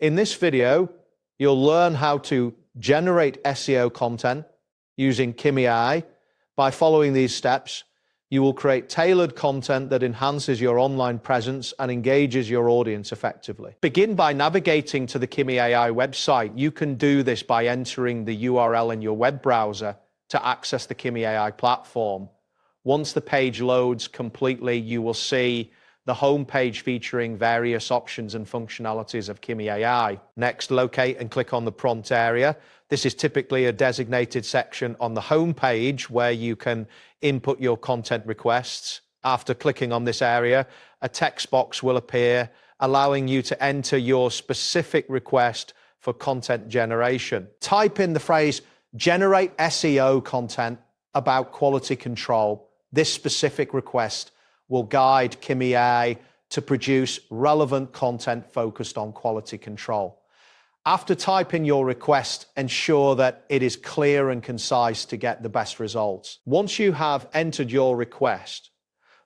In this video, you'll learn how to generate SEO content using Kimi AI. By following these steps, you will create tailored content that enhances your online presence and engages your audience effectively. Begin by navigating to the Kimi AI website. You can do this by entering the URL in your web browser to access the Kimi AI platform. Once the page loads completely, you will see the home page featuring various options and functionalities of Kimi AI. Next, locate and click on the prompt area. This is typically a designated section on the home page where you can input your content requests. After clicking on this area, a text box will appear, allowing you to enter your specific request for content generation. Type in the phrase, "Generate SEO content about quality control." This specific request will guide Kimi AI to produce relevant content focused on quality control. After typing your request, ensure that it is clear and concise to get the best results. Once you have entered your request,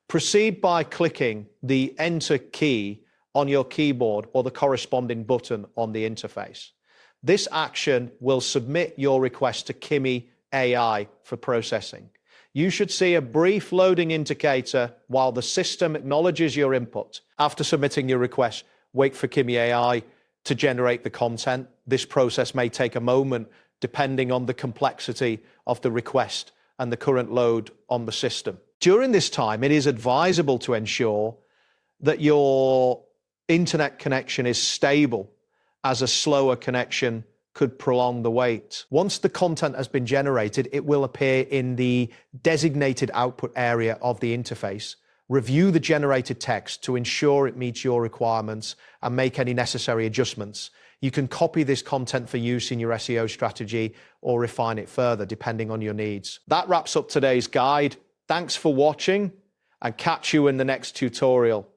proceed by clicking the Enter key on your keyboard or the corresponding button on the interface. This action will submit your request to Kimi AI for processing. You should see a brief loading indicator while the system acknowledges your input. After submitting your request, wait for Kimi AI to generate the content. This process may take a moment depending on the complexity of the request and the current load on the system. During this time, it is advisable to ensure that your internet connection is stable, as a slower connection could prolong the wait. Once the content has been generated, it will appear in the designated output area of the interface. Review the generated text to ensure it meets your requirements and make any necessary adjustments. You can copy this content for use in your SEO strategy or refine it further depending on your needs. That wraps up today's guide. Thanks for watching and catch you in the next tutorial.